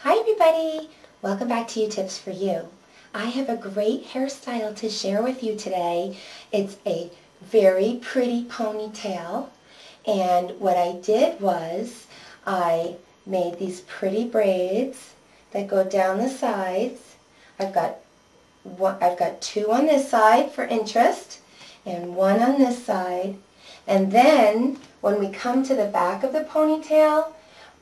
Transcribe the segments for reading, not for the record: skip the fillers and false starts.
Hi everybody! Welcome back to Tips for You. I have a great hairstyle to share with you today. It's a very pretty ponytail, and what I did was I made these pretty braids that go down the sides. I've got two on this side for interest and one on this side, and then when we come to the back of the ponytail,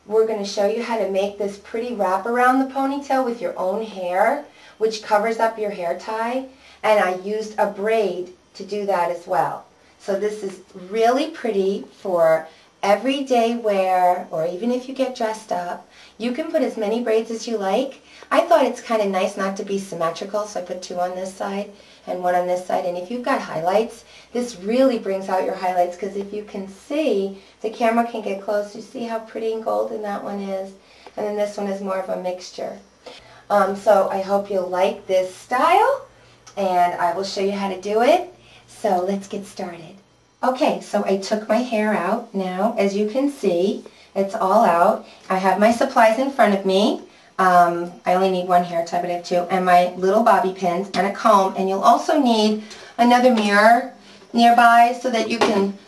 we're going to show you how to make this pretty wrap around the ponytail with your own hair, which covers up your hair tie. And I used a braid to do that as well. So this is really pretty for everyday wear, or even if you get dressed up. You can put as many braids as you like. I thought it's kind of nice not to be symmetrical, so I put two on this side and one on this side. And if you've got highlights, this really brings out your highlights, because if you can see, the camera can get close, you see how pretty and golden that one is. And then this one is more of a mixture. So I hope you'll like this style, and I will show you how to do it. So let's get started. Okay, so I took my hair out now. As you can see, it's all out. I have my supplies in front of me. I only need one hair tie, but I have two, and my little bobby pins and a comb. And you'll also need another mirror nearby so that you can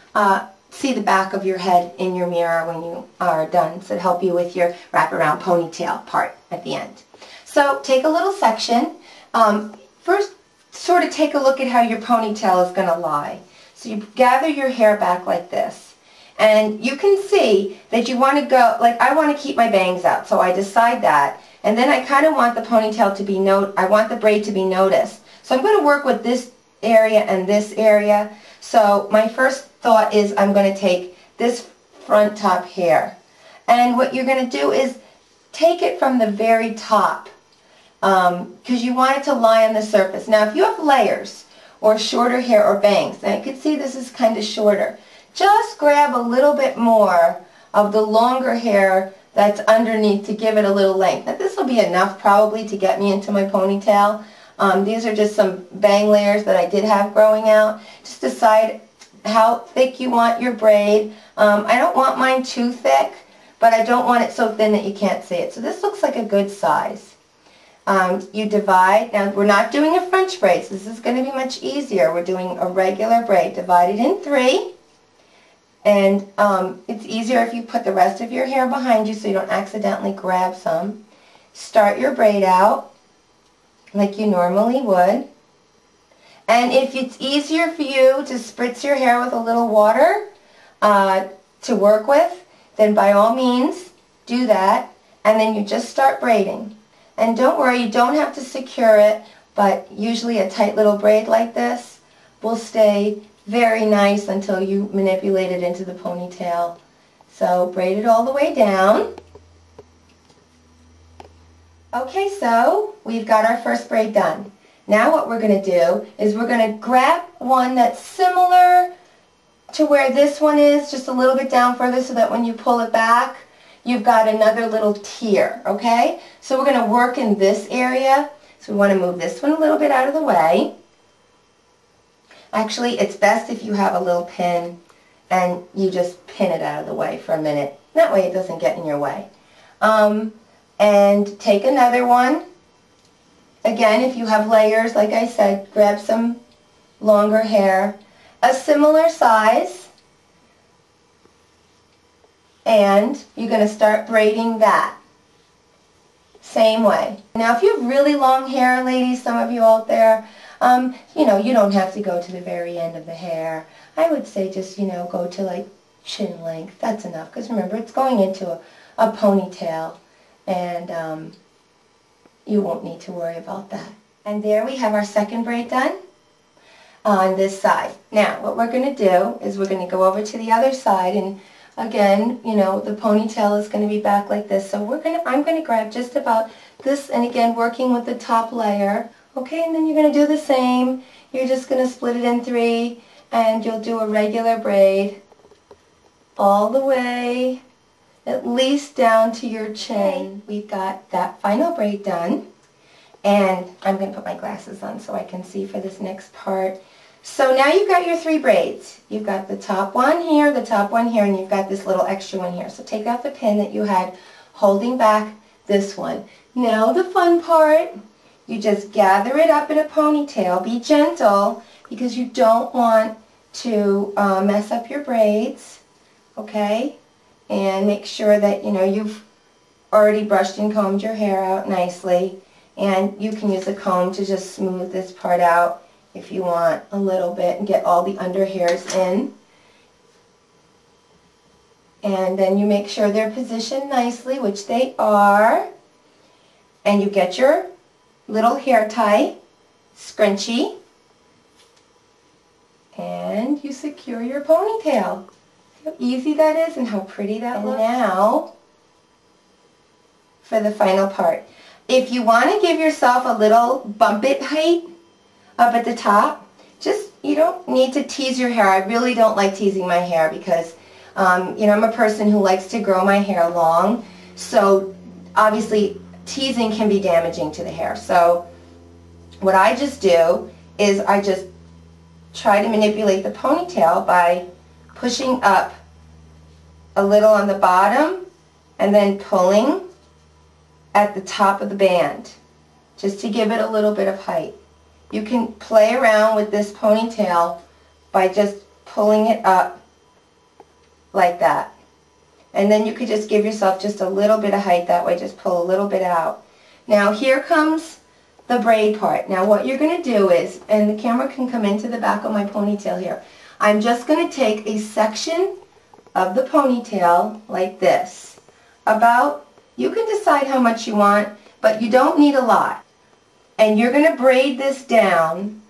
see the back of your head in your mirror when you are done, so it'll help you with your wraparound ponytail part at the end. So take a little section. First, sort of take a look at how your ponytail is going to lie. So you gather your hair back like this. And you can see that you want to go, like I want to keep my bangs out, so I decide that. And then I kind of want the ponytail to be, I want the braid to be noticed. So I'm going to work with this area and this area. So my first thought is I'm going to take this front top hair. And what you're going to do is take it from the very top, because you want it to lie on the surface. Now if you have layers or shorter hair or bangs, and you can see this is kind of shorter, just grab a little bit more of the longer hair that's underneath to give it a little length. Now this will be enough probably to get me into my ponytail. These are just some bang layers that I did have growing out. Just decide how thick you want your braid. I don't want mine too thick, but I don't want it so thin that you can't see it. So this looks like a good size. You divide. Now we're not doing a French braid, so this is going to be much easier. We're doing a regular braid. Divide it in three. And it's easier if you put the rest of your hair behind you so you don't accidentally grab some. Start your braid out like you normally would. And if it's easier for you to spritz your hair with a little water to work with, then by all means do that. And then you just start braiding. And don't worry, you don't have to secure it, but usually a tight little braid like this will stay very nice until you manipulate it into the ponytail. So braid it all the way down. Okay, so we've got our first braid done. Now what we're going to do is we're going to grab one that's similar to where this one is, just a little bit down further, so that when you pull it back, you've got another little tier, okay? So we're going to work in this area. So we want to move this one a little bit out of the way. Actually, it's best if you have a little pin and you just pin it out of the way for a minute. That way it doesn't get in your way. And take another one. Again, if you have layers, like I said, grab some longer hair, a similar size, and you're going to start braiding that. Same way. Now if you have really long hair, ladies, some of you out there, you know, you don't have to go to the very end of the hair. I would say just, you know, go to like chin length. That's enough, because remember, it's going into a ponytail, and you won't need to worry about that. And there we have our second braid done on this side. Now what we're going to do is we're going to go over to the other side, and again, you know, the ponytail is going to be back like this. So I'm going to grab just about this, and again, working with the top layer. Okay, and then you're going to do the same. You're just going to split it in three, and you'll do a regular braid all the way, at least down to your chin. We've got that final braid done, and I'm going to put my glasses on so I can see for this next part. So now you've got your three braids. You've got the top one here, the top one here, and you've got this little extra one here. So take out the pin that you had holding back this one. Now the fun part, you just gather it up in a ponytail. Be gentle because you don't want to mess up your braids, okay? And make sure that, you know, you've already brushed and combed your hair out nicely. And you can use a comb to just smooth this part out if you want a little bit and get all the under hairs in. And then you make sure they're positioned nicely, which they are. And you get your little hair tie scrunchie. And you secure your ponytail. How easy that is and how pretty that looks. Now, for the final part. If you want to give yourself a little bump it height up at the top, you don't need to tease your hair. I really don't like teasing my hair because, you know, I'm a person who likes to grow my hair long. So, obviously, teasing can be damaging to the hair. So, what I just do is I just try to manipulate the ponytail by pushing up a little on the bottom and then pulling at the top of the band, just to give it a little bit of height. You can play around with this ponytail by just pulling it up like that. And then you could just give yourself just a little bit of height that way, just pull a little bit out. Now here comes the braid part. Now what you're going to do is, and the camera can come into the back of my ponytail here, I'm just going to take a section of the ponytail like this. You can decide how much you want, but you don't need a lot. And you're going to braid this down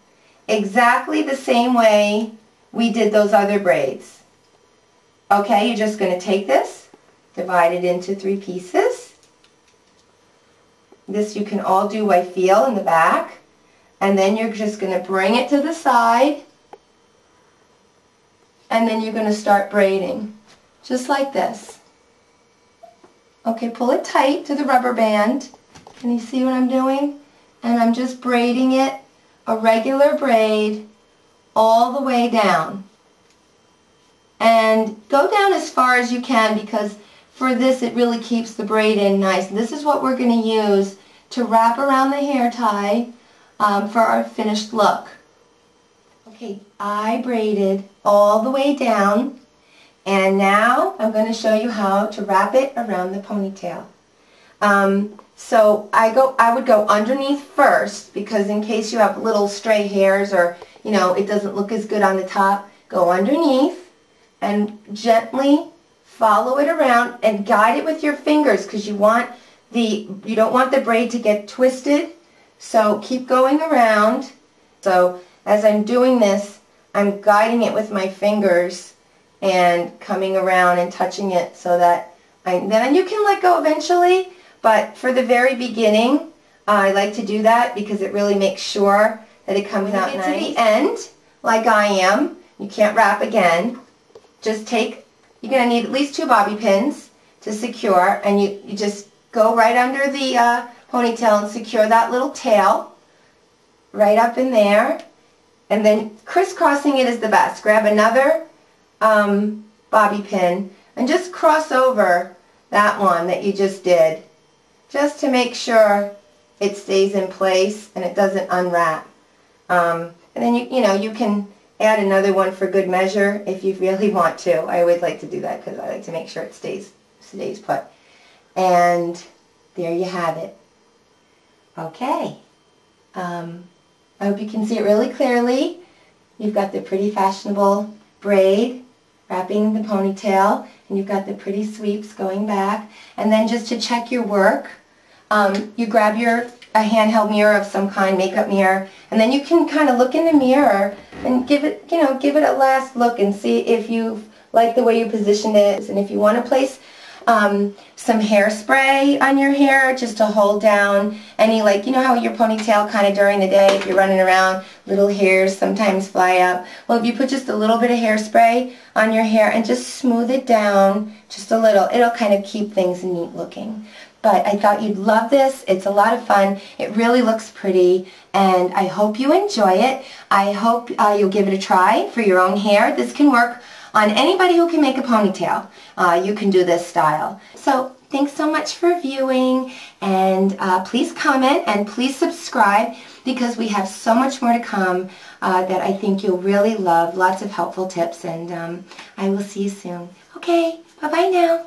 exactly the same way we did those other braids. Okay, you're just going to take this, divide it into 3 pieces. This you can all do by feel in the back. And then you're just going to bring it to the side. And then you're going to start braiding, just like this. Okay, pull it tight to the rubber band. Can you see what I'm doing? And I'm just braiding it, a regular braid, all the way down. And go down as far as you can because for this it really keeps the braid in nice. And this is what we're going to use to wrap around the hair tie for our finished look. Okay, I braided all the way down. And now I'm going to show you how to wrap it around the ponytail. So I would go underneath first because in case you have little stray hairs or, you know, it doesn't look as good on the top, go underneath and gently follow it around and guide it with your fingers because you don't want the braid to get twisted. So keep going around. So as I'm doing this, I'm guiding it with my fingers and coming around and touching it so that then you can let go eventually, but for the very beginning I like to do that because it really makes sure that it comes out nice. To the end, like I am, you can't wrap again, you're going to need at least 2 bobby pins to secure, and you just go right under the ponytail and secure that little tail right up in there, and then crisscrossing it is the best. Grab another bobby pin and just cross over that one that you just did just to make sure it stays in place and it doesn't unwrap. And then you can add another one for good measure if you really want to. I always like to do that because I like to make sure it stays put. And there you have it. Okay. I hope you can see it really clearly. You've got the pretty fashionable braid wrapping the ponytail, and you've got the pretty sweeps going back. And then just to check your work, you grab a handheld mirror of some kind, makeup mirror, and then you can kind of look in the mirror and give it a last look and see if you like the way you positioned it. And if you want to place some hairspray on your hair just to hold down any, you know how your ponytail kind of during the day, if you're running around, little hairs sometimes fly up. Well, if you put just a little bit of hairspray on your hair and just smooth it down just a little, it'll kind of keep things neat looking. But I thought you'd love this. It's a lot of fun. It really looks pretty, and I hope you enjoy it. I hope you'll give it a try for your own hair. This can work on anybody who can make a ponytail. You can do this style. So Thanks so much for viewing, and please comment and please subscribe because we have so much more to come that I think you'll really love. Lots of helpful tips, and I will see you soon. Okay, bye-bye now.